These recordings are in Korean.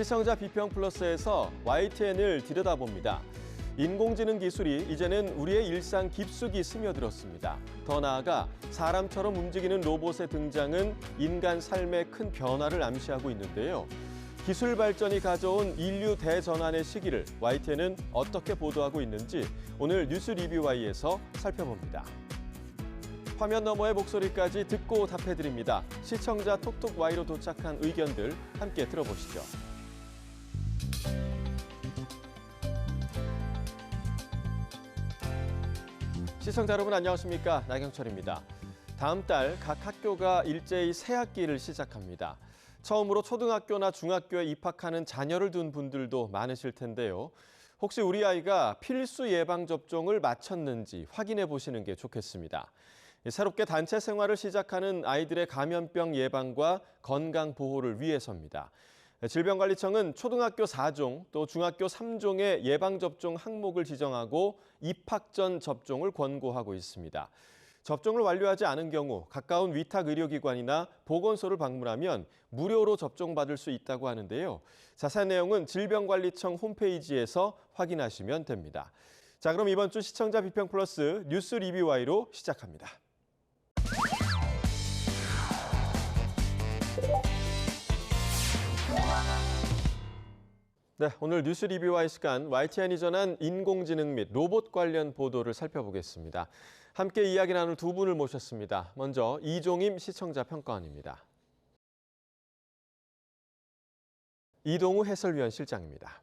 시청자 비평 플러스에서 YTN을 들여다봅니다. 인공지능 기술이 이제는 우리의 일상 깊숙이 스며들었습니다. 더 나아가 사람처럼 움직이는 로봇의 등장은 인간 삶에 큰 변화를 암시하고 있는데요. 기술 발전이 가져온 인류 대전환의 시기를 YTN은 어떻게 보도하고 있는지 오늘 뉴스 리뷰와이에서 살펴봅니다. 화면 너머의 목소리까지 듣고 답해드립니다. 시청자 톡톡Y로 도착한 의견들 함께 들어보시죠. 시청자 여러분 안녕하십니까? 나경철입니다. 다음 달 각 학교가 일제히 새 학기를 시작합니다. 처음으로 초등학교나 중학교에 입학하는 자녀를 둔 분들도 많으실 텐데요. 혹시 우리 아이가 필수 예방접종을 마쳤는지 확인해 보시는 게 좋겠습니다. 새롭게 단체 생활을 시작하는 아이들의 감염병 예방과 건강 보호를 위해서입니다. 질병관리청은 초등학교 4종 또 중학교 3종의 예방접종 항목을 지정하고 입학 전 접종을 권고하고 있습니다. 접종을 완료하지 않은 경우 가까운 위탁 의료기관이나 보건소를 방문하면 무료로 접종받을 수 있다고 하는데요. 자세한 내용은 질병관리청 홈페이지에서 확인하시면 됩니다. 자, 그럼 이번 주 시청자 비평 플러스 뉴스 리뷰와이로 시작합니다. 네, 오늘 뉴스 리뷰와의 시간 YTN이 전한 인공지능 및 로봇 관련 보도를 살펴보겠습니다. 함께 이야기 나눌 두 분을 모셨습니다. 먼저 이종임 시청자 평가원입니다. 이동우 해설위원 실장입니다.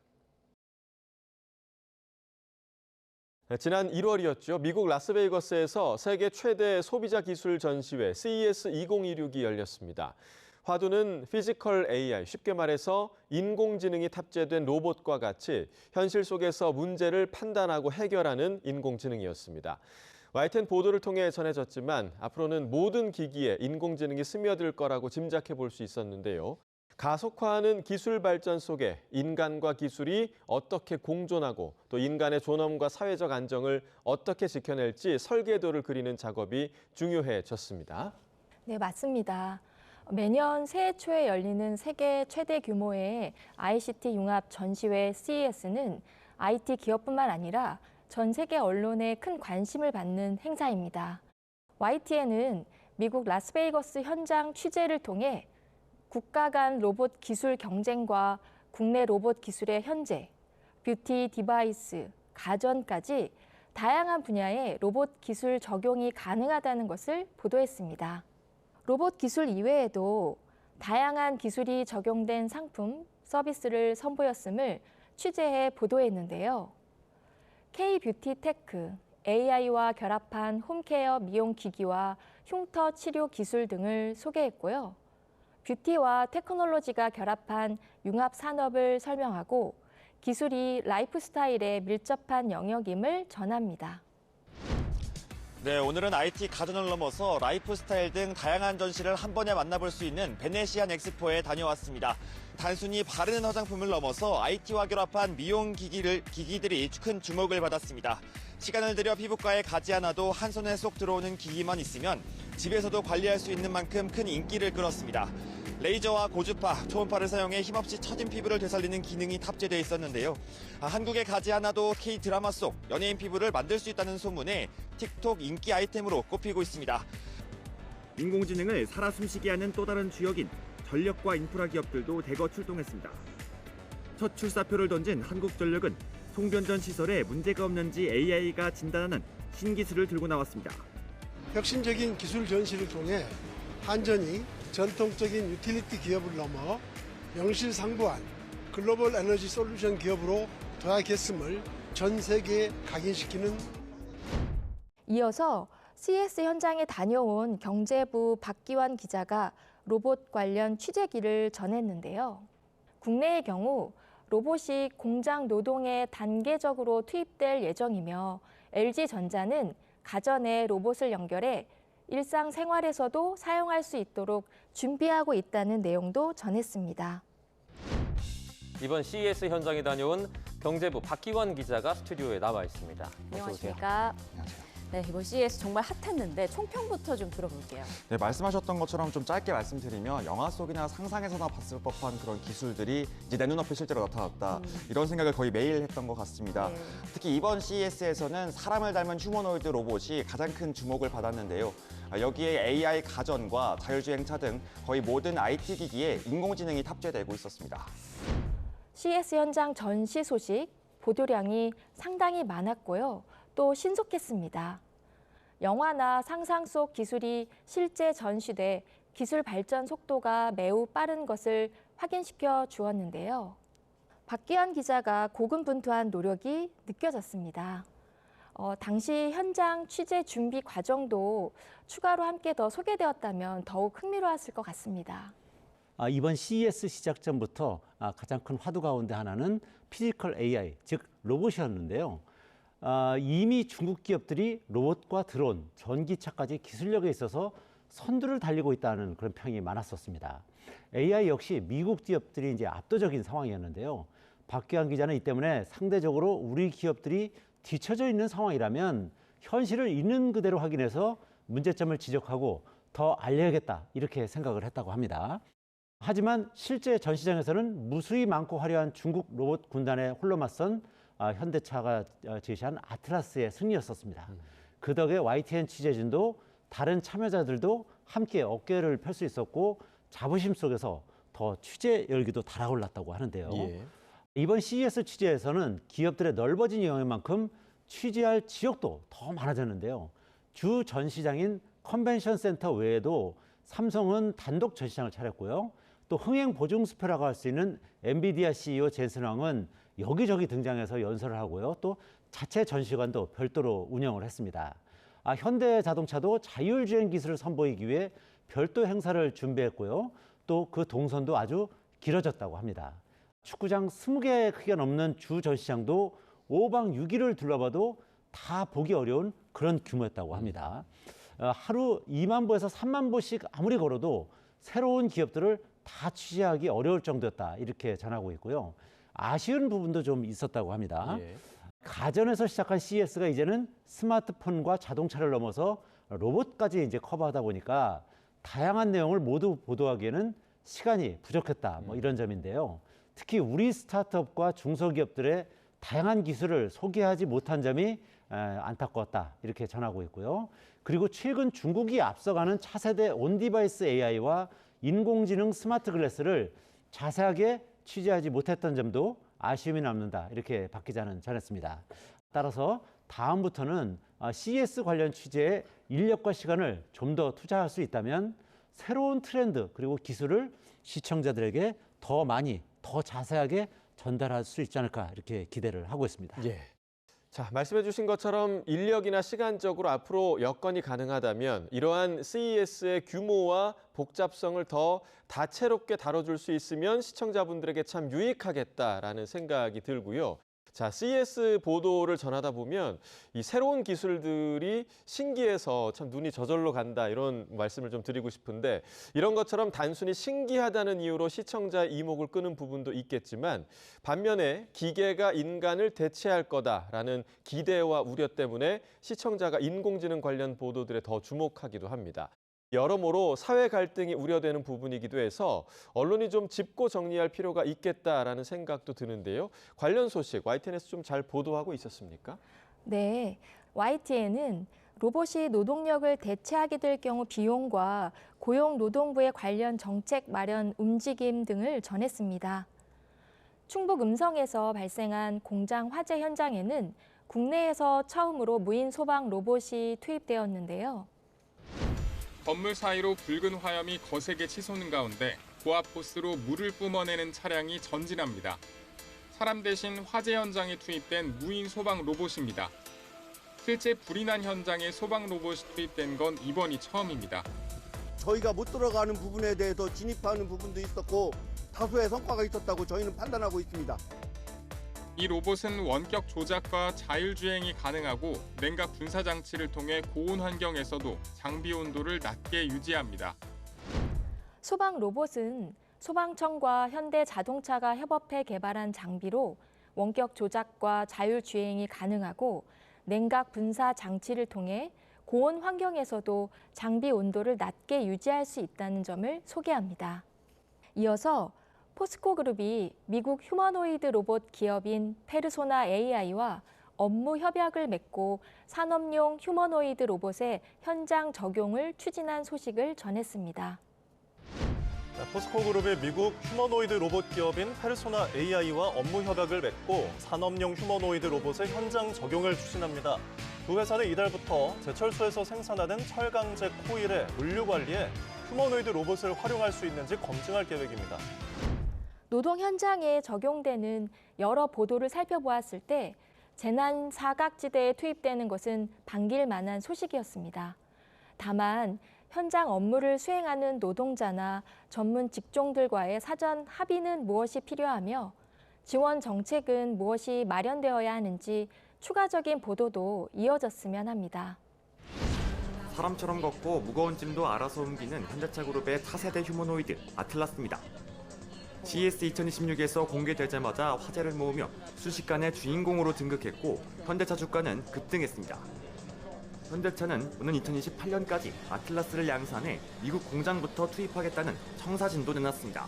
네, 지난 1월이었죠. 미국 라스베이거스에서 세계 최대 소비자 기술 전시회 CES 2016이 열렸습니다. 화두는 피지컬 AI, 쉽게 말해서 인공지능이 탑재된 로봇과 같이 현실 속에서 문제를 판단하고 해결하는 인공지능이었습니다. YTN 보도를 통해 전해졌지만 앞으로는 모든 기기에 인공지능이 스며들 거라고 짐작해 볼 수 있었는데요. 가속화하는 기술 발전 속에 인간과 기술이 어떻게 공존하고 또 인간의 존엄과 사회적 안정을 어떻게 지켜낼지 설계도를 그리는 작업이 중요해졌습니다. 네, 맞습니다. 매년 새해 초에 열리는 세계 최대 규모의 ICT 융합 전시회 CES는 IT 기업뿐만 아니라 전 세계 언론에 큰 관심을 받는 행사입니다. YTN은 미국 라스베이거스 현장 취재를 통해 국가 간 로봇 기술 경쟁과 국내 로봇 기술의 현재, 뷰티 디바이스, 가전까지 다양한 분야의 로봇 기술 적용이 가능하다는 것을 보도했습니다. 로봇 기술 이외에도 다양한 기술이 적용된 상품, 서비스를 선보였음을 취재해 보도했는데요. K-뷰티테크, AI와 결합한 홈케어 미용 기기와 흉터 치료 기술 등을 소개했고요. 뷰티와 테크놀로지가 결합한 융합 산업을 설명하고 기술이 라이프 스타일에 밀접한 영역임을 전합니다. 네, 오늘은 IT 가전을 넘어서 라이프 스타일 등 다양한 전시를 한 번에 만나볼 수 있는 베네시안 엑스포에 다녀왔습니다. 단순히 바르는 화장품을 넘어서 IT와 결합한 미용 기기들이 큰 주목을 받았습니다. 시간을 들여 피부과에 가지 않아도 한 손에 쏙 들어오는 기기만 있으면 집에서도 관리할 수 있는 만큼 큰 인기를 끌었습니다. 레이저와 고주파, 초음파를 사용해 힘없이 처진 피부를 되살리는 기능이 탑재되어 있었는데요. 한국에 가지 않아도 K-드라마 속 연예인 피부를 만들 수 있다는 소문에 틱톡 인기 아이템으로 꼽히고 있습니다. 인공지능을 살아 숨쉬게 하는 또 다른 주역인 전력과 인프라 기업들도 대거 출동했습니다. 첫 출사표를 던진 한국전력은 송변전 시설에 문제가 없는지 AI가 진단하는 신기술을 들고 나왔습니다. 혁신적인 기술 전시를 통해 한전이 전통적인 유틸리티 기업을 넘어 명실상부한 글로벌 에너지 솔루션 기업으로 도약했음을 전 세계에 각인시키는. 이어서 CES 현장에 다녀온 경제부 박기환 기자가 로봇 관련 취재기를 전했는데요. 국내의 경우 로봇이 공장 노동에 단계적으로 투입될 예정이며 LG전자는 가전에 로봇을 연결해 일상생활에서도 사용할 수 있도록 준비하고 있다는 내용도 전했습니다. 이번 CES 현장에 다녀온 경제부 박기환 기자가 스튜디오에 나와 있습니다. 안녕하십니까? 네, 이번 CES 정말 핫했는데 총평부터 좀 들어볼게요. 네, 말씀하셨던 것처럼 좀 짧게 말씀드리면 영화 속이나 상상에서나 봤을 법한 그런 기술들이 이제 내 눈앞에 실제로 나타났다. 이런 생각을 거의 매일 했던 것 같습니다. 네. 특히 이번 CES에서는 사람을 닮은 휴머노이드 로봇이 가장 큰 주목을 받았는데요. 여기에 AI 가전과 자율주행차 등 거의 모든 IT 기기에 인공지능이 탑재되고 있었습니다. CES 현장 전시 소식, 보도량이 상당히 많았고요. 또 신속했습니다. 영화나 상상 속 기술이 실제 전시돼 기술 발전 속도가 매우 빠른 것을 확인시켜 주었는데요. 박기환 기자가 고군분투한 노력이 느껴졌습니다. 당시 현장 취재 준비 과정도 추가로 함께 더 소개되었다면 더욱 흥미로웠을 것 같습니다. 이번 CES 시작 전부터 가장 큰 화두 가운데 하나는 피지컬 AI, 즉 로봇이었는데요. 이미 중국 기업들이 로봇과 드론, 전기차까지 기술력에 있어서 선두를 달리고 있다는 그런 평이 많았었습니다. AI 역시 미국 기업들이 이제 압도적인 상황이었는데요. 박기환 기자는 이 때문에 상대적으로 우리 기업들이 뒤처져 있는 상황이라면 현실을 있는 그대로 확인해서 문제점을 지적하고 더 알려야겠다 이렇게 생각을 했다고 합니다. 하지만 실제 전시장에서는 무수히 많고 화려한 중국 로봇 군단에 홀로 맞선 현대차가 제시한 아트라스의 승리였었습니다. 그 덕에 YTN 취재진도 다른 참여자들도 함께 어깨를 펼 수 있었고 자부심 속에서 더 취재 열기도 달아올랐다고 하는데요. 예. 이번 CES 취재에서는 기업들의 넓어진 영역만큼 취재할 지역도 더 많아졌는데요. 주 전시장인 컨벤션 센터 외에도 삼성은 단독 전시장을 차렸고요. 또 흥행 보증 수표라고 할 수 있는 엔비디아 CEO 젠슨 황은 여기저기 등장해서 연설을 하고요. 또 자체 전시관도 별도로 운영을 했습니다. 현대자동차도 자율주행 기술을 선보이기 위해 별도 행사를 준비했고요. 또 그 동선도 아주 길어졌다고 합니다. 축구장 20개 크기가 넘는 주 전시장도 5박 6일을 둘러봐도 다 보기 어려운 그런 규모였다고 합니다. 하루 2만 보에서 3만 보씩 아무리 걸어도 새로운 기업들을 다 취재하기 어려울 정도였다 이렇게 전하고 있고요. 아쉬운 부분도 좀 있었다고 합니다. 예. 가전에서 시작한 CES가 이제는 스마트폰과 자동차를 넘어서 로봇까지 이제 커버하다 보니까 다양한 내용을 모두 보도하기에는 시간이 부족했다 뭐 이런 점인데요. 특히 우리 스타트업과 중소기업들의 다양한 기술을 소개하지 못한 점이 안타까웠다 이렇게 전하고 있고요. 그리고 최근 중국이 앞서가는 차세대 온디바이스 AI와 인공지능 스마트 글래스를 자세하게 취재하지 못했던 점도 아쉬움이 남는다 이렇게 박 기자는 전했습니다. 따라서 다음부터는 CES 관련 취재에 인력과 시간을 좀 더 투자할 수 있다면 새로운 트렌드 그리고 기술을 시청자들에게 더 많이 더 자세하게 전달할 수 있지 않을까 이렇게 기대를 하고 있습니다. 예. 자, 말씀해 주신 것처럼 인력이나 시간적으로 앞으로 여건이 가능하다면 이러한 CES의 규모와 복잡성을 더 다채롭게 다뤄줄 수 있으면 시청자분들에게 참 유익하겠다라는 생각이 들고요. 자, CES 보도를 전하다 보면 이 새로운 기술들이 신기해서 참 눈이 저절로 간다 이런 말씀을 좀 드리고 싶은데 이런 것처럼 단순히 신기하다는 이유로 시청자의 이목을 끄는 부분도 있겠지만 반면에 기계가 인간을 대체할 거다라는 기대와 우려 때문에 시청자가 인공지능 관련 보도들에 더 주목하기도 합니다. 여러모로 사회 갈등이 우려되는 부분이기도 해서 언론이 좀 짚고 정리할 필요가 있겠다라는 생각도 드는데요. 관련 소식 YTN에서 좀 잘 보도하고 있었습니까? 네, YTN은 로봇이 노동력을 대체하게 될 경우 비용과 고용노동부의 관련 정책 마련 움직임 등을 전했습니다. 충북 음성에서 발생한 공장 화재 현장에는 국내에서 처음으로 무인 소방 로봇이 투입되었는데요. 건물 사이로 붉은 화염이 거세게 치솟는 가운데 고압 호스로 물을 뿜어내는 차량이 전진합니다. 사람 대신 화재 현장에 투입된 무인 소방 로봇입니다. 실제 불이 난 현장에 소방 로봇이 투입된 건 이번이 처음입니다. 저희가 못 들어가는 부분에 대해서 진입하는 부분도 있었고 다소의 성과가 있었다고 저희는 판단하고 있습니다. 이 로봇은 원격 조작과 자율주행이 가능하고 냉각 분사 장치를 통해 고온 환경에서도 장비 온도를 낮게 유지합니다. 소방 로봇은 소방청과 현대자동차가 협업해 개발한 장비로 원격 조작과 자율주행이 가능하고 냉각 분사 장치를 통해 고온 환경에서도 장비 온도를 낮게 유지할 수 있다는 점을 소개합니다. 이어서 포스코 그룹이 미국 휴머노이드 로봇 기업인 페르소나 AI와 업무 협약을 맺고 산업용 휴머노이드 로봇의 현장 적용을 추진한 소식을 전했습니다. 포스코 그룹이 미국 휴머노이드 로봇 기업인 페르소나 AI와 업무 협약을 맺고 산업용 휴머노이드 로봇의 현장 적용을 추진합니다. 두 회사는 이달부터 제철소에서 생산하는 철강제 코일의 물류 관리에 휴머노이드 로봇을 활용할 수 있는지 검증할 계획입니다. 노동 현장에 적용되는 여러 보도를 살펴보았을 때 재난 사각지대에 투입되는 것은 반길 만한 소식이었습니다. 다만 현장 업무를 수행하는 노동자나 전문 직종들과의 사전 합의는 무엇이 필요하며 지원 정책은 무엇이 마련되어야 하는지 추가적인 보도도 이어졌으면 합니다. 사람처럼 걷고 무거운 짐도 알아서 옮기는 현대차 그룹의 차세대 휴머노이드 아틀라스입니다. CES 2026에서 공개되자마자 화제를 모으며 순식간에 주인공으로 등극했고 현대차 주가는 급등했습니다. 현대차는 오는 2028년까지 아틀라스를 양산해 미국 공장부터 투입하겠다는 청사진도 내놨습니다.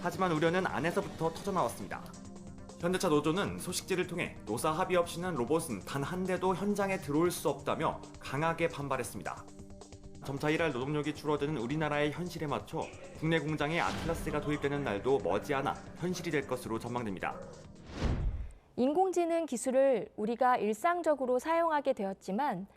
하지만 우려는 안에서부터 터져나왔습니다. 현대차 노조는 소식지를 통해 노사 합의 없이는 로봇은 단 한 대도 현장에 들어올 수 없다며 강하게 반발했습니다. 점차 일할 노동력이 줄어드는 우리나라의 현실에 맞춰 국내 공장에 아틀라스가 도입되는 날도 머지않아 현실이 될 것으로 전망됩니다. 인공지능 기술을 우리가 일상적으로 사용하게 되었지만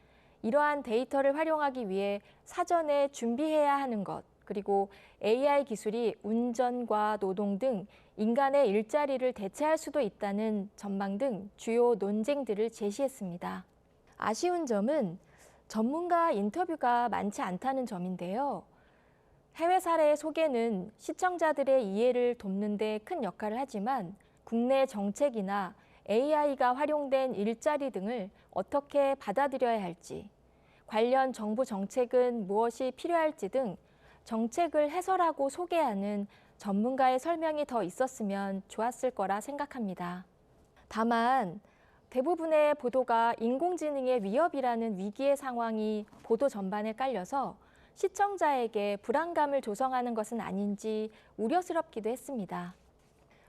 이러한 데이터를 활용하기 위해 사전에 준비해야 하는 것, 그리고 AI 기술이 운전과 노동 등 인간의 일자리를 대체할 수도 있다는 전망 등 주요 논쟁들을 제시했습니다. 아쉬운 점은 전문가 인터뷰가 많지 않다는 점인데요. 해외 사례의 소개는 시청자들의 이해를 돕는 데 큰 역할을 하지만 국내 정책이나 AI가 활용된 일자리 등을 어떻게 받아들여야 할지, 관련 정부 정책은 무엇이 필요할지 등 정책을 해설하고 소개하는 전문가의 설명이 더 있었으면 좋았을 거라 생각합니다. 다만 대부분의 보도가 인공지능의 위협이라는 위기의 상황이 보도 전반에 깔려서 시청자에게 불안감을 조성하는 것은 아닌지 우려스럽기도 했습니다.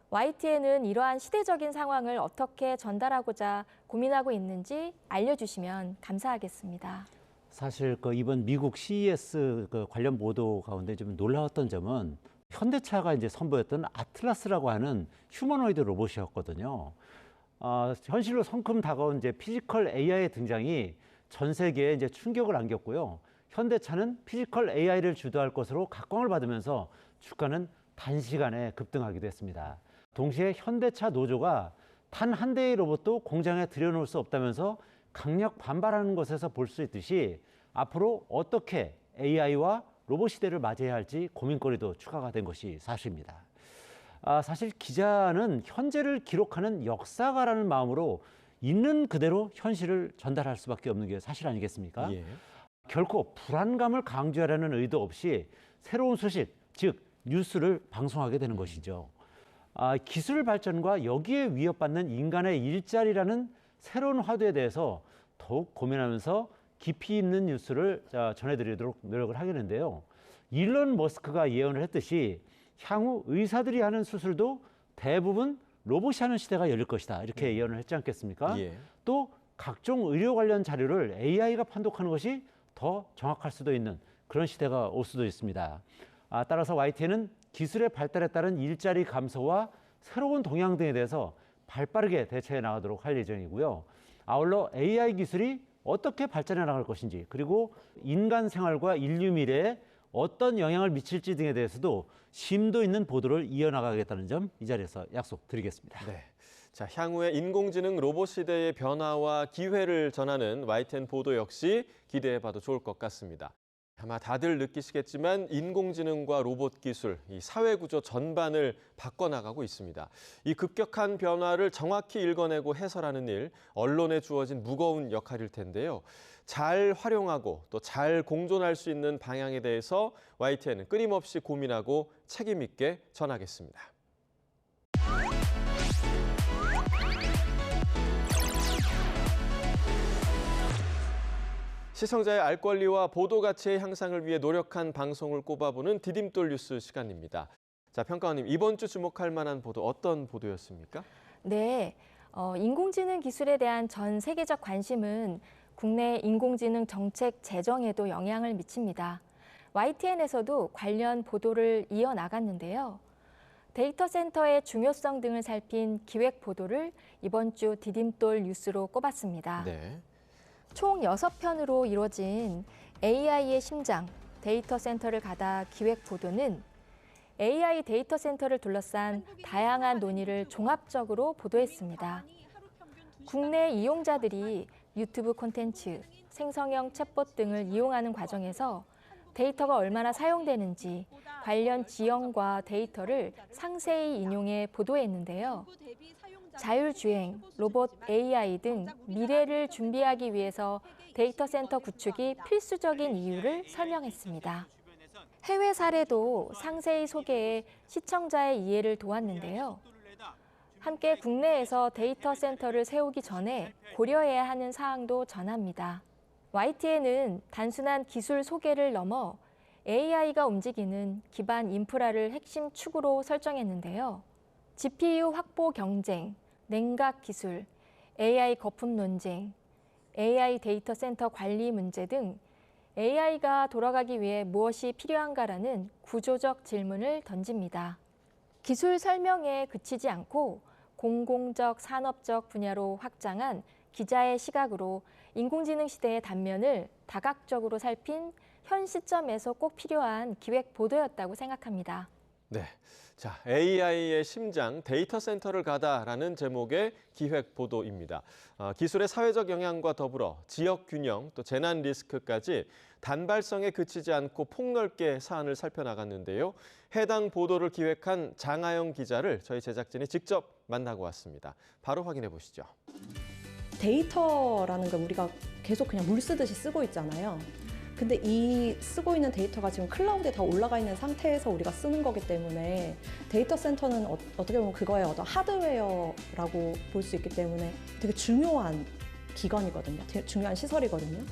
YTN은 이러한 시대적인 상황을 어떻게 전달하고자 고민하고 있는지 알려주시면 감사하겠습니다. 사실 이번 미국 CES 관련 보도 가운데 좀 놀라웠던 점은 현대차가 이제 선보였던 아틀라스라고 하는 휴머노이드 로봇이었거든요. 현실로 성큼 다가온 이제 피지컬 AI의 등장이 전 세계에 이제 충격을 안겼고요. 현대차는 피지컬 AI를 주도할 것으로 각광을 받으면서 주가는 단시간에 급등하기도 했습니다. 동시에 현대차 노조가 단 한 대의 로봇도 공장에 들여놓을 수 없다면서 강력 반발하는 것에서 볼 수 있듯이 앞으로 어떻게 AI와 로봇 시대를 맞이해야 할지 고민거리도 추가가 된 것이 사실입니다. 사실 기자는 현재를 기록하는 역사가라는 마음으로 있는 그대로 현실을 전달할 수밖에 없는 게 사실 아니겠습니까? 예. 결코 불안감을 강조하려는 의도 없이 새로운 소식, 즉 뉴스를 방송하게 되는 것이죠. 기술 발전과 여기에 위협받는 인간의 일자리라는 새로운 화두에 대해서 더욱 고민하면서 깊이 있는 뉴스를 전해드리도록 노력을 하겠는데요. 일론 머스크가 예언을 했듯이 향후 의사들이 하는 수술도 대부분 로봇이 하는 시대가 열릴 것이다. 이렇게 예언을 했지 않겠습니까? 예. 또 각종 의료 관련 자료를 AI가 판독하는 것이 더 정확할 수도 있는 그런 시대가 올 수도 있습니다. 따라서 YTN은 기술의 발달에 따른 일자리 감소와 새로운 동향 등에 대해서 발빠르게 대처해 나가도록 할 예정이고요. 아울러 AI 기술이 어떻게 발전해 나갈 것인지, 그리고 인간 생활과 인류 미래에 어떤 영향을 미칠지 등에 대해서도 심도 있는 보도를 이어나가겠다는 점 이 자리에서 약속드리겠습니다. 네. 자, 향후의 인공지능 로봇 시대의 변화와 기회를 전하는 YTN 보도 역시 기대해봐도 좋을 것 같습니다. 아마 다들 느끼시겠지만 인공지능과 로봇 기술, 이 사회 구조 전반을 바꿔나가고 있습니다. 이 급격한 변화를 정확히 읽어내고 해설하는 일, 언론에 주어진 무거운 역할일 텐데요. 잘 활용하고 또 잘 공존할 수 있는 방향에 대해서 YTN은 끊임없이 고민하고 책임 있게 전하겠습니다. 시청자의 알 권리와 보도 가치의 향상을 위해 노력한 방송을 꼽아보는 디딤돌 뉴스 시간입니다. 자, 평가원님, 이번 주 주목할 만한 보도 어떤 보도였습니까? 네, 인공지능 기술에 대한 전 세계적 관심은 국내 인공지능 정책 제정에도 영향을 미칩니다. YTN에서도 관련 보도를 이어나갔는데요. 데이터 센터의 중요성 등을 살핀 기획 보도를 이번 주 디딤돌 뉴스로 꼽았습니다. 네. 총 6편으로 이루어진 AI의 심장, 데이터 센터를 가다 기획 보도는 AI 데이터 센터를 둘러싼 다양한 논의를 종합적으로 보도했습니다. 국내 이용자들이 유튜브 콘텐츠, 생성형 챗봇 등을 이용하는 과정에서 데이터가 얼마나 사용되는지 관련 지형과 데이터를 상세히 인용해 보도했는데요. 자율주행, 로봇 AI 등 미래를 준비하기 위해서 데이터 센터 구축이 필수적인 이유를 설명했습니다. 해외 사례도 상세히 소개해 시청자의 이해를 도왔는데요. 함께 국내에서 데이터 센터를 세우기 전에 고려해야 하는 사항도 전합니다. YTN은 단순한 기술 소개를 넘어 AI가 움직이는 기반 인프라를 핵심 축으로 설정했는데요. GPU 확보 경쟁, 냉각 기술, AI 거품 논쟁, AI 데이터 센터 관리 문제 등 AI가 돌아가기 위해 무엇이 필요한가라는 구조적 질문을 던집니다. 기술 설명에 그치지 않고 공공적, 산업적 분야로 확장한 기자의 시각으로 인공지능 시대의 단면을 다각적으로 살핀 현 시점에서 꼭 필요한 기획 보도였다고 생각합니다. 네. 자, AI의 심장, 데이터 센터를 가다라는 제목의 기획 보도입니다. 기술의 사회적 영향과 더불어 지역 균형, 또 재난 리스크까지 단발성에 그치지 않고 폭넓게 사안을 살펴나갔는데요. 해당 보도를 기획한 장하영 기자를 저희 제작진이 직접 만나고 왔습니다. 바로 확인해 보시죠. 데이터라는 걸 우리가 계속 그냥 물 쓰듯이 쓰고 있잖아요. 근데 이 쓰고 있는 데이터가 지금 클라우드에 다 올라가 있는 상태에서 우리가 쓰는 거기 때문에 데이터 센터는 어떻게 보면 그거의 어떤 하드웨어라고 볼 수 있기 때문에 되게 중요한 기관이거든요. 되게 중요한 시설이거든요.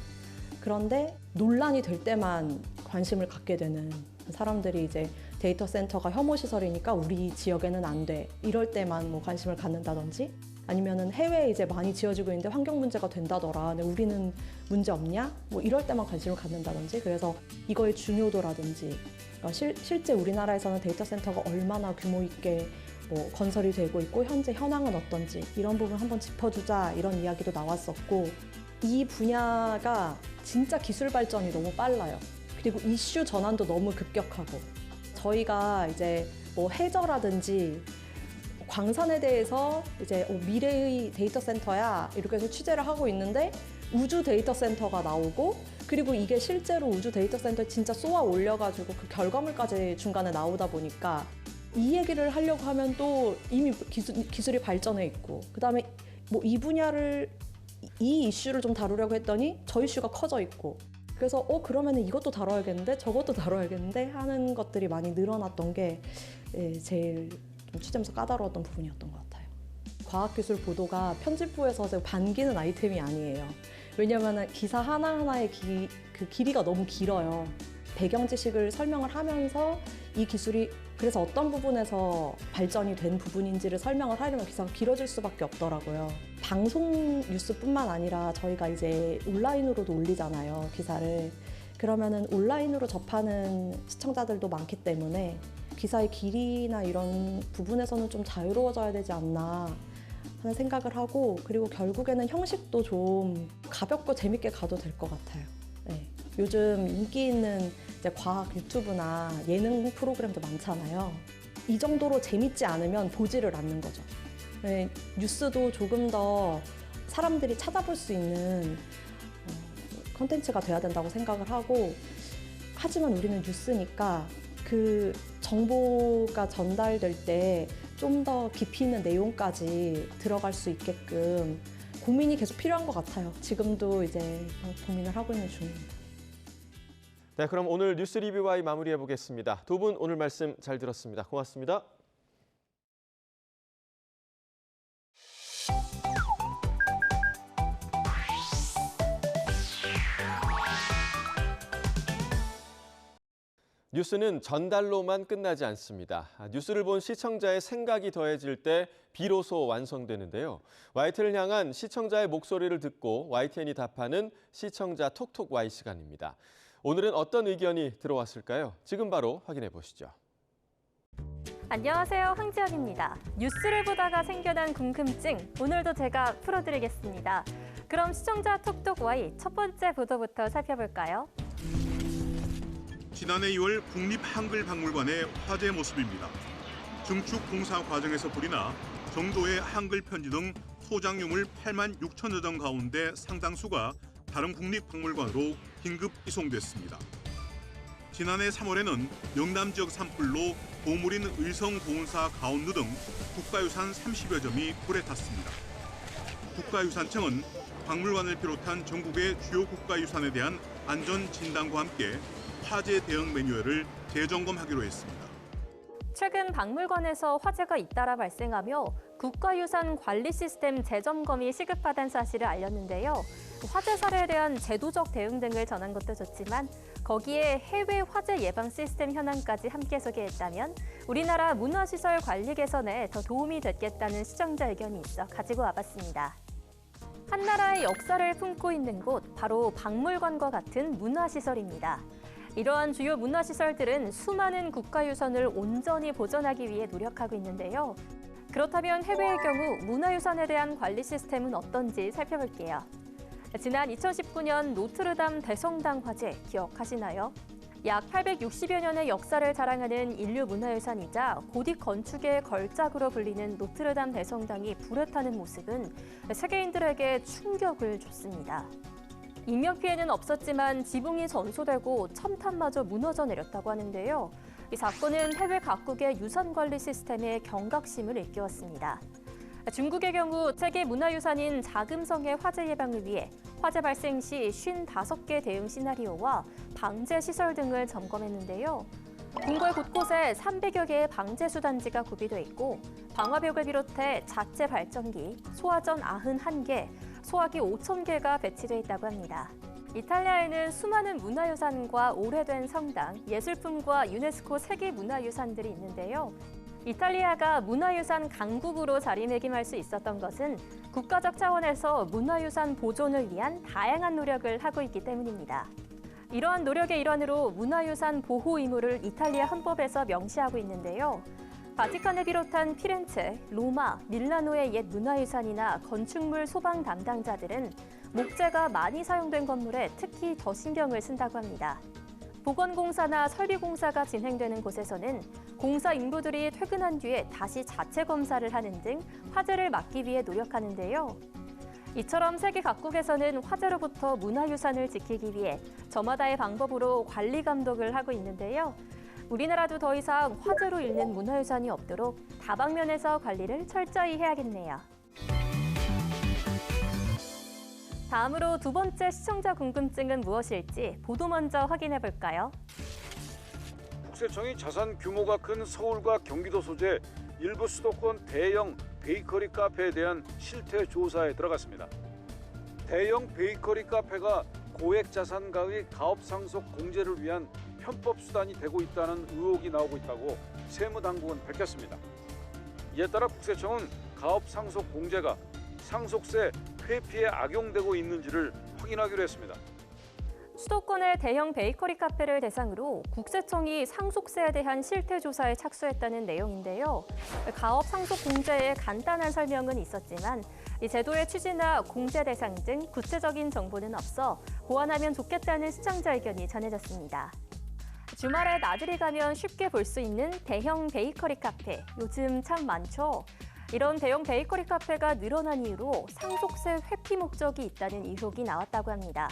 그런데 논란이 될 때만 관심을 갖게 되는 사람들이 이제 데이터 센터가 혐오 시설이니까 우리 지역에는 안 돼. 이럴 때만 뭐 관심을 갖는다든지 아니면은 해외에 이제 많이 지어지고 있는데 환경 문제가 된다더라. 근데 우리는 문제 없냐? 뭐 이럴 때만 관심을 갖는다든지. 그래서 이거의 중요도라든지 실제 우리나라에서는 데이터 센터가 얼마나 규모 있게 뭐 건설이 되고 있고 현재 현황은 어떤지 이런 부분 한번 짚어주자 이런 이야기도 나왔었고 이 분야가 진짜 기술 발전이 너무 빨라요. 그리고 이슈 전환도 너무 급격하고 저희가 이제 뭐 해저라든지 광산에 대해서 이제 미래의 데이터 센터야 이렇게 해서 취재를 하고 있는데 우주 데이터 센터가 나오고 그리고 이게 실제로 우주 데이터 센터에 진짜 쏘아 올려가지고 그 결과물까지 중간에 나오다 보니까 이 얘기를 하려고 하면 또 이미 기술이 발전해 있고 그다음에 뭐 이 분야를 이 이슈를 좀 다루려고 했더니 저 이슈가 커져 있고 그래서 그러면 이것도 다뤄야겠는데 저것도 다뤄야겠는데 하는 것들이 많이 늘어났던 게 제일 좀 취재하면서 까다로웠던 부분이었던 것 같아요. 과학기술 보도가 편집부에서 반기는 아이템이 아니에요. 왜냐하면 기사 하나하나의 그 길이가 너무 길어요. 배경 지식을 설명을 하면서 이 기술이 그래서 어떤 부분에서 발전이 된 부분인지를 설명을 하려면 기사가 길어질 수밖에 없더라고요. 방송 뉴스뿐만 아니라 저희가 이제 온라인으로도 올리잖아요, 기사를. 그러면은 온라인으로 접하는 시청자들도 많기 때문에 기사의 길이나 이런 부분에서는 좀 자유로워져야 되지 않나 하는 생각을 하고 그리고 결국에는 형식도 좀 가볍고 재밌게 가도 될 것 같아요. 네. 요즘 인기 있는 이제 과학 유튜브나 예능 프로그램도 많잖아요. 이 정도로 재밌지 않으면 보지를 않는 거죠. 네, 뉴스도 조금 더 사람들이 찾아볼 수 있는 콘텐츠가 돼야 된다고 생각을 하고 하지만 우리는 뉴스니까 그 정보가 전달될 때 좀 더 깊이 있는 내용까지 들어갈 수 있게끔 고민이 계속 필요한 것 같아요. 지금도 이제 고민을 하고 있는 중입니다. 네, 그럼 오늘 뉴스 리뷰와이 마무리해 보겠습니다. 두 분 오늘 말씀 잘 들었습니다. 고맙습니다. 뉴스는 전달로만 끝나지 않습니다. 뉴스를 본 시청자의 생각이 더해질 때 비로소 완성되는데요. YTN을 향한 시청자의 목소리를 듣고 YTN이 답하는 시청자 톡톡 Y 시간입니다. 오늘은 어떤 의견이 들어왔을까요? 지금 바로 확인해 보시죠. 안녕하세요, 황지연입니다. 뉴스를 보다가 생겨난 궁금증, 오늘도 제가 풀어드리겠습니다. 그럼 시청자 톡톡 Y 첫 번째 보도부터 살펴볼까요? 지난해 2월 국립한글박물관의 화제 모습입니다. 증축 공사 과정에서 불이 나 정도의 한글 편지 등 소장 유물 8만 6천여 점 가운데 상당수가 다른 국립박물관으로 긴급 이송됐습니다. 지난해 3월에는 영남 지역 산불로 보물인 의성보훈사 가온루 등 국가유산 30여 점이 불에 탔습니다. 국가유산청은 박물관을 비롯한 전국의 주요 국가유산에 대한 안전진단과 함께 화재 대응 매뉴얼을 재점검하기로 했습니다. 최근 박물관에서 화재가 잇따라 발생하며 국가유산 관리 시스템 재점검이 시급하다는 사실을 알렸는데요. 화재 사례에 대한 제도적 대응 등을 전한 것도 좋지만 거기에 해외 화재 예방 시스템 현황까지 함께 소개했다면 우리나라 문화시설 관리 개선에 더 도움이 됐겠다는 시청자 의견이 있어 가지고 와봤습니다. 한 나라의 역사를 품고 있는 곳, 바로 박물관과 같은 문화시설입니다. 이러한 주요 문화시설들은 수많은 국가유산을 온전히 보존하기 위해 노력하고 있는데요. 그렇다면 해외의 경우 문화유산에 대한 관리 시스템은 어떤지 살펴볼게요. 지난 2019년 노트르담 대성당 화재 기억하시나요? 약 860여 년의 역사를 자랑하는 인류 문화유산이자 고딕 건축의 걸작으로 불리는 노트르담 대성당이 불에 타는 모습은 세계인들에게 충격을 줬습니다. 인명피해는 없었지만 지붕이 전소되고 첨탑마저 무너져 내렸다고 하는데요. 이 사건은 해외 각국의 유산관리 시스템에 경각심을 일깨웠습니다. 중국의 경우 세계 문화유산인 자금성의 화재 예방을 위해 화재 발생 시 55개 대응 시나리오와 방제 시설 등을 점검했는데요. 궁궐 곳곳에 300여 개의 방제 수단지가 구비돼 있고 방화벽을 비롯해 자체 발전기, 소화전 91개, 소화기 5,000개가 배치돼 있다고 합니다. 이탈리아에는 수많은 문화유산과 오래된 성당, 예술품과 유네스코 세계문화유산들이 있는데요. 이탈리아가 문화유산 강국으로 자리매김할 수 있었던 것은 국가적 차원에서 문화유산 보존을 위한 다양한 노력을 하고 있기 때문입니다. 이러한 노력의 일환으로 문화유산 보호 의무를 이탈리아 헌법에서 명시하고 있는데요. 바티칸을 비롯한 피렌체, 로마, 밀라노의 옛 문화유산이나 건축물 소방 담당자들은 목재가 많이 사용된 건물에 특히 더 신경을 쓴다고 합니다. 보건공사나 설비공사가 진행되는 곳에서는 공사 인부들이 퇴근한 뒤에 다시 자체 검사를 하는 등 화재를 막기 위해 노력하는데요. 이처럼 세계 각국에서는 화재로부터 문화유산을 지키기 위해 저마다의 방법으로 관리 감독을 하고 있는데요. 우리나라도 더 이상 화재로 잃는 문화유산이 없도록 다방면에서 관리를 철저히 해야겠네요. 다음으로 두 번째 시청자 궁금증은 무엇일지 보도 먼저 확인해 볼까요? 국세청이 자산 규모가 큰 서울과 경기도 소재 일부 수도권 대형 베이커리 카페에 대한 실태 조사에 들어갔습니다. 대형 베이커리 카페가 고액 자산가의 가업 상속 공제를 위한 편법 수단이 되고 있다는 의혹이 나오고 있다고 세무당국은 밝혔습니다. 이에 따라 국세청은 가업 상속 공제가 상속세 회피에 악용되고 있는지를 확인하기로 했습니다. 수도권의 대형 베이커리 카페를 대상으로 국세청이 상속세에 대한 실태 조사에 착수했다는 내용인데요. 가업 상속 공제의 간단한 설명은 있었지만 이 제도의 취지나 공제 대상 등 구체적인 정보는 없어 보완하면 좋겠다는 시청자 의견이 전해졌습니다. 주말에 나들이 가면 쉽게 볼 수 있는 대형 베이커리 카페, 요즘 참 많죠. 이런 대형 베이커리 카페가 늘어난 이유로 상속세 회피 목적이 있다는 의혹이 나왔다고 합니다.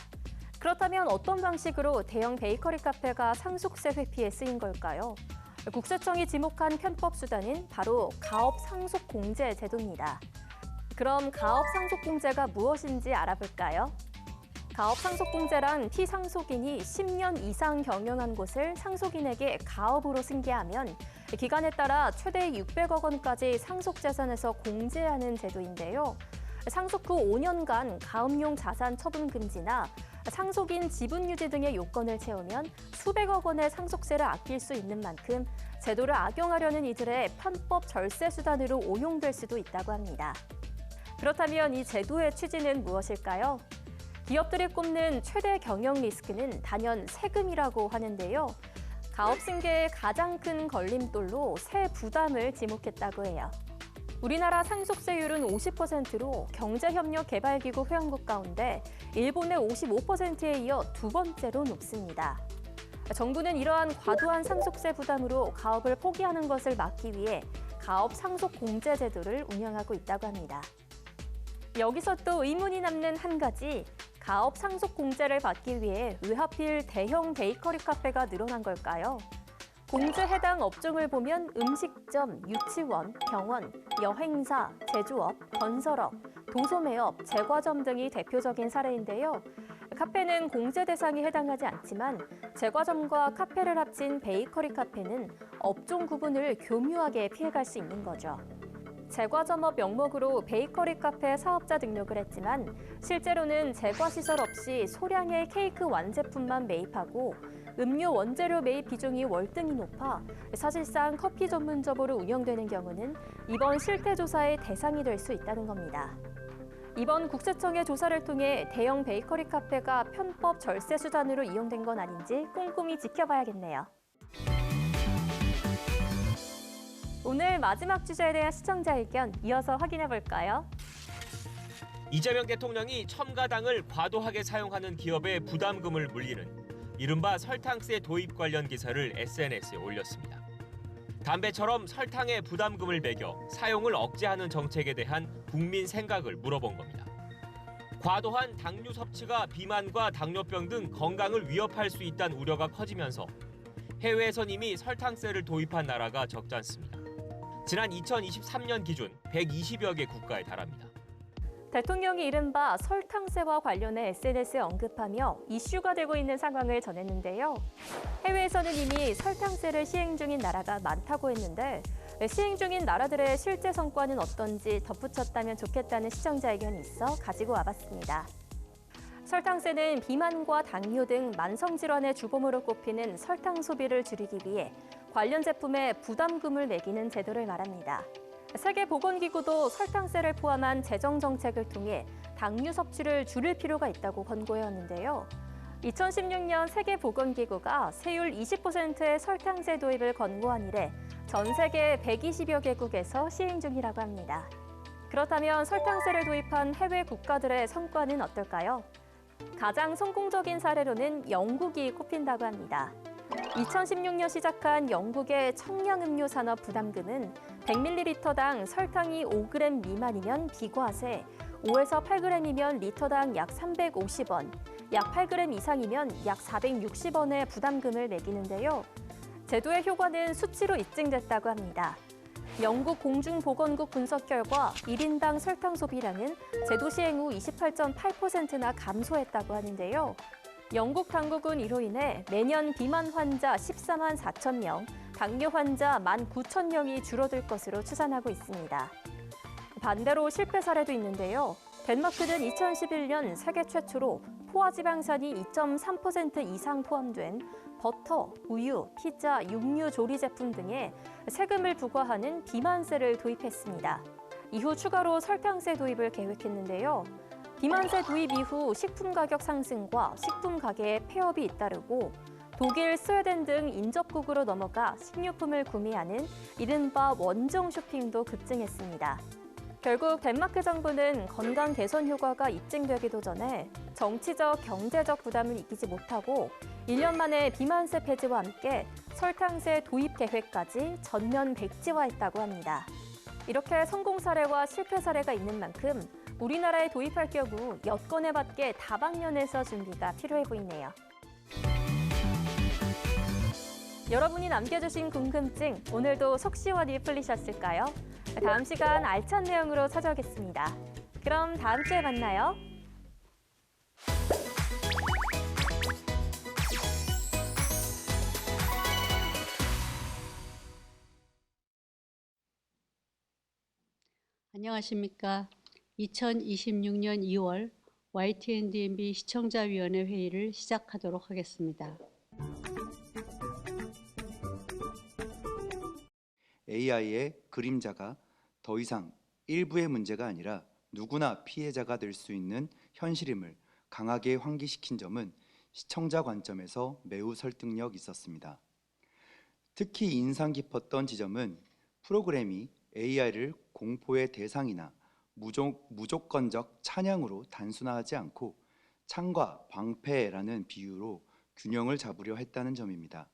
그렇다면 어떤 방식으로 대형 베이커리 카페가 상속세 회피에 쓰인 걸까요? 국세청이 지목한 편법 수단은 바로 가업 상속 공제 제도입니다. 그럼 가업 상속 공제가 무엇인지 알아볼까요? 가업 상속 공제란 피상속인이 10년 이상 경영한 곳을 상속인에게 가업으로 승계하면 기간에 따라 최대 600억 원까지 상속재산에서 공제하는 제도인데요. 상속 후 5년간 가음용 자산 처분 금지나 상속인 지분 유지 등의 요건을 채우면 수백억 원의 상속세를 아낄 수 있는 만큼 제도를 악용하려는 이들의 편법 절세 수단으로 오용될 수도 있다고 합니다. 그렇다면 이 제도의 취지는 무엇일까요? 기업들이 꼽는 최대 경영 리스크는 단연 세금이라고 하는데요. 가업 승계의 가장 큰 걸림돌로 세 부담을 지목했다고 해요. 우리나라 상속세율은 50%로 경제협력개발기구 회원국 가운데 일본의 55%에 이어 두 번째로 높습니다. 정부는 이러한 과도한 상속세 부담으로 가업을 포기하는 것을 막기 위해 가업 상속 공제 제도를 운영하고 있다고 합니다. 여기서 또 의문이 남는 한 가지, 가업 상속 공제를 받기 위해 왜 하필 대형 베이커리 카페가 늘어난 걸까요? 공제 해당 업종을 보면 음식점, 유치원, 병원, 여행사, 제조업, 건설업, 도소매업, 제과점 등이 대표적인 사례인데요. 카페는 공제 대상에 해당하지 않지만 제과점과 카페를 합친 베이커리 카페는 업종 구분을 교묘하게 피해갈 수 있는 거죠. 제과점업 명목으로 베이커리 카페 사업자 등록을 했지만 실제로는 제과시설 없이 소량의 케이크 완제품만 매입하고 음료 원재료 매입 비중이 월등히 높아 사실상 커피 전문점으로 운영되는 경우는 이번 실태조사의 대상이 될 수 있다는 겁니다. 이번 국세청의 조사를 통해 대형 베이커리 카페가 편법 절세 수단으로 이용된 건 아닌지 꼼꼼히 지켜봐야겠네요. 오늘 마지막 주제에 대한 시청자 의견 이어서 확인해 볼까요? 이재명 대통령이 첨가당을 과도하게 사용하는 기업에 부담금을 물리는 이른바 설탕세 도입 관련 기사를 SNS에 올렸습니다. 담배처럼 설탕에 부담금을 매겨 사용을 억제하는 정책에 대한 국민 생각을 물어본 겁니다. 과도한 당류 섭취가 비만과 당뇨병 등 건강을 위협할 수 있다는 우려가 커지면서 해외에선 이미 설탕세를 도입한 나라가 적지 않습니다. 지난 2023년 기준 120여 개 국가에 달합니다. 대통령이 이른바 설탕세와 관련해 SNS에 언급하며 이슈가 되고 있는 상황을 전했는데요. 해외에서는 이미 설탕세를 시행 중인 나라가 많다고 했는데 시행 중인 나라들의 실제 성과는 어떤지 덧붙였다면 좋겠다는 시청자 의견이 있어 가지고 와봤습니다. 설탕세는 비만과 당뇨 등 만성질환의 주범으로 꼽히는 설탕 소비를 줄이기 위해 관련 제품에 부담금을 매기는 제도를 말합니다. 세계보건기구도 설탕세를 포함한 재정 정책을 통해 당류 섭취를 줄일 필요가 있다고 권고해왔는데요. 2016년 세계보건기구가 세율 20%의 설탕세 도입을 권고한 이래 전 세계 120여 개국에서 시행 중이라고 합니다. 그렇다면 설탕세를 도입한 해외 국가들의 성과는 어떨까요? 가장 성공적인 사례로는 영국이 꼽힌다고 합니다. 2016년 시작한 영국의 청량음료 산업 부담금은 100ml당 설탕이 5g 미만이면 비과세, 5에서 8g이면 리터당 약 350원, 약 8g 이상이면 약 460원의 부담금을 매기는데요. 제도의 효과는 수치로 입증됐다고 합니다. 영국 공중보건국 분석 결과 1인당 설탕 소비량은 제도 시행 후 28.8%나 감소했다고 하는데요. 영국 당국은 이로 인해 매년 비만 환자 14만 4천 명, 당뇨 환자 19,000명이 줄어들 것으로 추산하고 있습니다. 반대로 실패 사례도 있는데요. 덴마크는 2011년 세계 최초로 포화지방산이 2.3% 이상 포함된 버터, 우유, 피자, 육류 조리 제품 등에 세금을 부과하는 비만세를 도입했습니다. 이후 추가로 설탕세 도입을 계획했는데요. 비만세 도입 이후 식품 가격 상승과 식품 가게의 폐업이 잇따르고 독일, 스웨덴 등 인접국으로 넘어가 식료품을 구매하는 이른바 원정 쇼핑도 급증했습니다. 결국 덴마크 정부는 건강 개선 효과가 입증되기도 전에 정치적, 경제적 부담을 이기지 못하고 1년 만에 비만세 폐지와 함께 설탕세 도입 계획까지 전면 백지화했다고 합니다. 이렇게 성공 사례와 실패 사례가 있는 만큼 우리나라에 도입할 경우 여건에 맞게 다방면에서 준비가 필요해 보이네요. 여러분이 남겨주신 궁금증, 오늘도 속 시원히 풀리셨을까요? 다음 시간 알찬 내용으로 찾아오겠습니다. 그럼 다음 주에 만나요. 안녕하십니까. 2026년 2월 YTN-DMB 시청자위원회 회의를 시작하도록 하겠습니다. AI의 그림자가 더 이상 일부의 문제가 아니라 누구나 피해자가 될 수 있는 현실임을 강하게 환기시킨 점은 시청자 관점에서 매우 설득력 있었습니다. 특히 인상 깊었던 지점은 프로그램이 AI를 공포의 대상이나 무조건적 찬양으로 단순화하지 않고 창과 방패라는 비유로 균형을 잡으려 했다는 점입니다.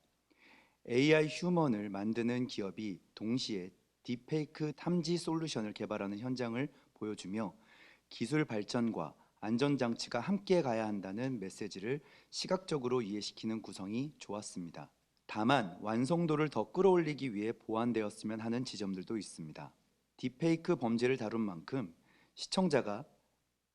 AI 휴먼을 만드는 기업이 동시에 딥페이크 탐지 솔루션을 개발하는 현장을 보여주며 기술 발전과 안전장치가 함께 가야 한다는 메시지를 시각적으로 이해시키는 구성이 좋았습니다. 다만 완성도를 더 끌어올리기 위해 보완되었으면 하는 지점들도 있습니다. 딥페이크 범죄를 다룬 만큼 시청자가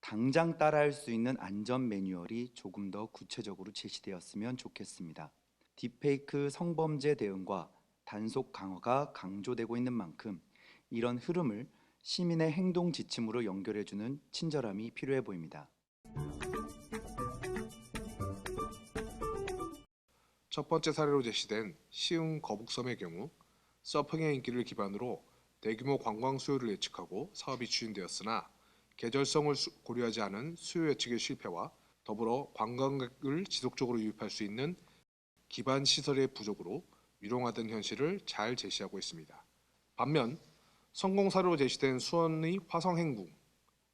당장 따라할 수 있는 안전 매뉴얼이 조금 더 구체적으로 제시되었으면 좋겠습니다. 딥페이크 성범죄 대응과 단속 강화가 강조되고 있는 만큼 이런 흐름을 시민의 행동 지침으로 연결해주는 친절함이 필요해 보입니다. 첫 번째 사례로 제시된 시흥 거북섬의 경우 서핑의 인기를 기반으로 대규모 관광 수요를 예측하고 사업이 추진되었으나 계절성을 고려하지 않은 수요 예측의 실패와 더불어 관광객을 지속적으로 유입할 수 있는 기반 시설의 부족으로 유롱하던 현실을 잘 제시하고 있습니다. 반면 성공 사례로 제시된 수원의 화성행궁,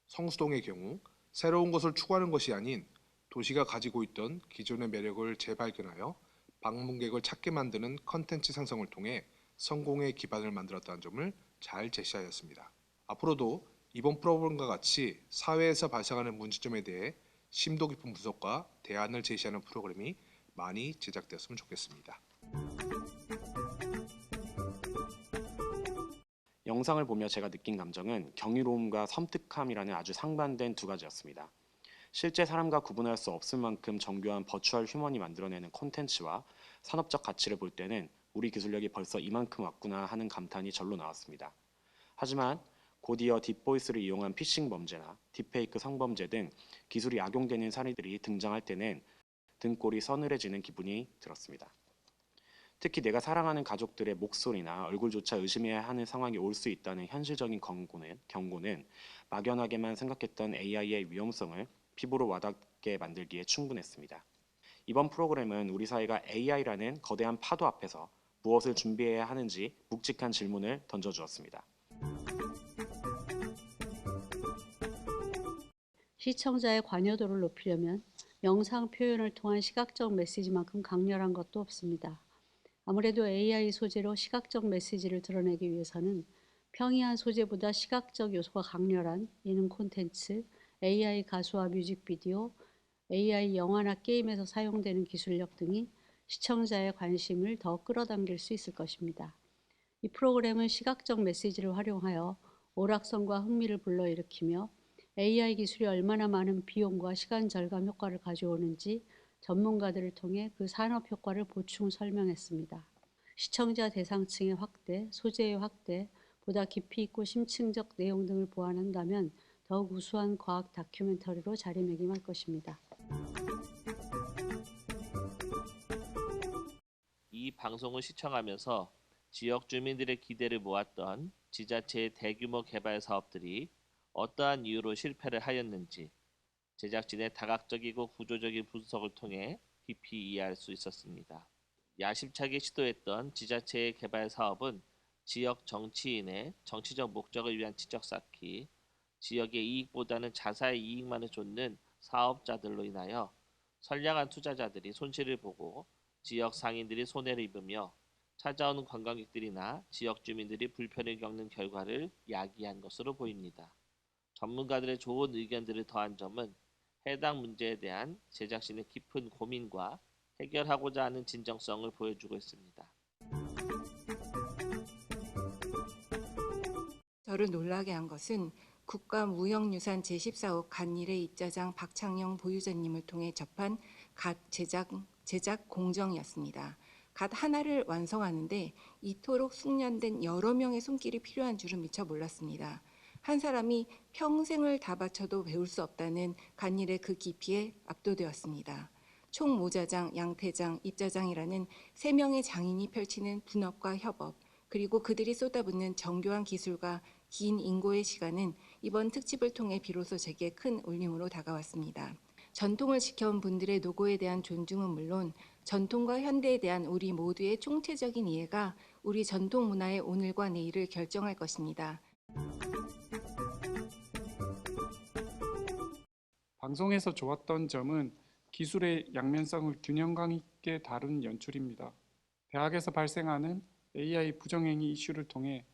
성수동의 경우 새로운 것을 추구하는 것이 아닌 도시가 가지고 있던 기존의 매력을 재발견하여 방문객을 찾게 만드는 컨텐츠 생성을 통해 성공의 기반을 만들었다는 점을 잘 제시하였습니다. 앞으로도 이번 프로그램과 같이 사회에서 발생하는 문제점에 대해 심도 깊은 분석과 대안을 제시하는 프로그램이 많이 제작되었으면 좋겠습니다. 영상을 보며 제가 느낀 감정은 경이로움과 섬뜩함이라는 아주 상반된 두 가지였습니다. 실제 사람과 구분할 수 없을 만큼 정교한 버추얼 휴먼이 만들어내는 콘텐츠와 산업적 가치를 볼 때는 우리 기술력이 벌써 이만큼 왔구나 하는 감탄이 절로 나왔습니다. 하지만 곧이어 딥보이스를 이용한 피싱 범죄나 딥페이크 성범죄 등 기술이 악용되는 사례들이 등장할 때는 등골이 서늘해지는 기분이 들었습니다. 특히 내가 사랑하는 가족들의 목소리나 얼굴조차 의심해야 하는 상황이 올 수 있다는 현실적인 경고는 막연하게만 생각했던 AI의 위험성을 피부로 와닿게 만들기에 충분했습니다. 이번 프로그램은 우리 사회가 AI라는 거대한 파도 앞에서 무엇을 준비해야 하는지 묵직한 질문을 던져주었습니다. 시청자의 관여도를 높이려면 영상 표현을 통한 시각적 메시지만큼 강렬한 것도 없습니다. 아무래도 AI 소재로 시각적 메시지를 드러내기 위해서는 평이한 소재보다 시각적 요소가 강렬한 예능 콘텐츠, AI 가수와 뮤직비디오, AI 영화나 게임에서 사용되는 기술력 등이 시청자의 관심을 더 끌어당길 수 있을 것입니다. 이 프로그램은 시각적 메시지를 활용하여 오락성과 흥미를 불러일으키며 AI 기술이 얼마나 많은 비용과 시간 절감 효과를 가져오는지 전문가들을 통해 그 산업 효과를 보충 설명했습니다. 시청자 대상층의 확대, 소재의 확대, 보다 깊이 있고 심층적 내용 등을 보완한다면 더욱 우수한 과학 다큐멘터리로 자리매김할 것입니다. 이 방송을 시청하면서 지역 주민들의 기대를 모았던 지자체의 대규모 개발 사업들이 어떠한 이유로 실패를 하였는지 제작진의 다각적이고 구조적인 분석을 통해 깊이 이해할 수 있었습니다. 야심차게 시도했던 지자체의 개발 사업은 지역 정치인의 정치적 목적을 위한 지적 쌓기, 지역의 이익보다는 자사의 이익만을 좇는 사업자들로 인하여 선량한 투자자들이 손실을 보고 지역 상인들이 손해를 입으며 찾아오는 관광객들이나 지역 주민들이 불편을 겪는 결과를 야기한 것으로 보입니다. 전문가들의 좋은 의견들을 더한 점은 해당 문제에 대한 제작진의 깊은 고민과 해결하고자 하는 진정성을 보여주고 있습니다. 저를 놀라게 한 것은 국가무형유산 제14호 갓일의 입자장 박창영 보유자님을 통해 접한 갓 제작 공정이었습니다. 갓 하나를 완성하는데 이토록 숙련된 여러 명의 손길이 필요한 줄은 미처 몰랐습니다. 한 사람이 평생을 다 바쳐도 배울 수 없다는 간일의 그 깊이에 압도되었습니다. 총모자장, 양태장, 입자장이라는 3명의 장인이 펼치는 분업과 협업, 그리고 그들이 쏟아붓는 정교한 기술과 긴 인고의 시간은 이번 특집을 통해 비로소 제게 큰 울림으로 다가왔습니다. 전통을 지켜온 분들의 노고에 대한 존중은 물론 전통과 현대에 대한 우리 모두의 총체적인 이해가 우리 전통 문화의 오늘과 내일을 결정할 것입니다. 방송에서 좋았던 점은 기술의 양면성을 균형감 있게 다룬 연출입니다. 대학에서 발생하는 AI 부정행위 이슈를 통해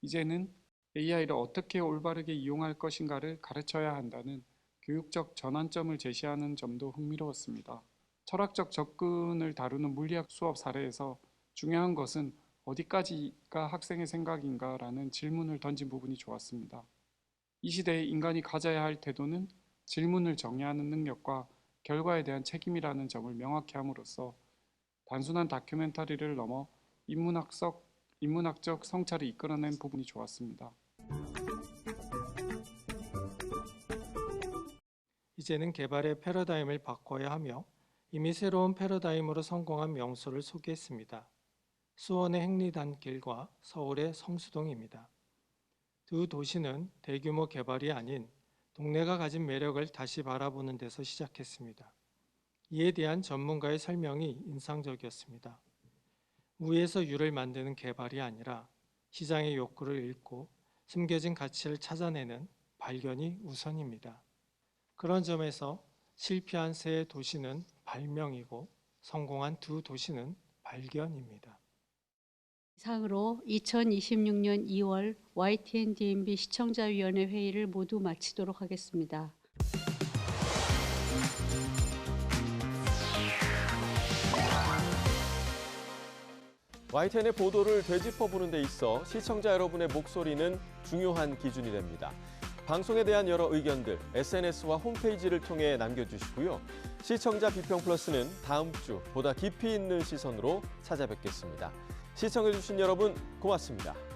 이제는 AI를 어떻게 올바르게 이용할 것인가를 가르쳐야 한다는 교육적 전환점을 제시하는 점도 흥미로웠습니다. 철학적 접근을 다루는 물리학 수업 사례에서 중요한 것은 어디까지가 학생의 생각인가라는 질문을 던진 부분이 좋았습니다. 이 시대에 인간이 가져야 할 태도는 질문을 정의하는 능력과 결과에 대한 책임이라는 점을 명확히 함으로써 단순한 다큐멘터리를 넘어 인문학적 성찰을 이끌어낸 부분이 좋았습니다. 이제는 개발의 패러다임을 바꿔야 하며 이미 새로운 패러다임으로 성공한 명소를 소개했습니다. 수원의 행리단길과 서울의 성수동입니다. 두 도시는 대규모 개발이 아닌 동네가 가진 매력을 다시 바라보는 데서 시작했습니다. 이에 대한 전문가의 설명이 인상적이었습니다. 우에서 유를 만드는 개발이 아니라 시장의 욕구를 읽고 숨겨진 가치를 찾아내는 발견이 우선입니다. 그런 점에서 실패한 세 도시는 발명이고 성공한 두 도시는 발견입니다. 이상으로 2026년 2월 YTN DMB 시청자위원회 회의를 모두 마치도록 하겠습니다. YTN의 보도를 되짚어보는 데 있어 시청자 여러분의 목소리는 중요한 기준이 됩니다. 방송에 대한 여러 의견들 SNS와 홈페이지를 통해 남겨주시고요. 시청자 비평 플러스는 다음 주 보다 깊이 있는 시선으로 찾아뵙겠습니다. 시청해주신 여러분 고맙습니다.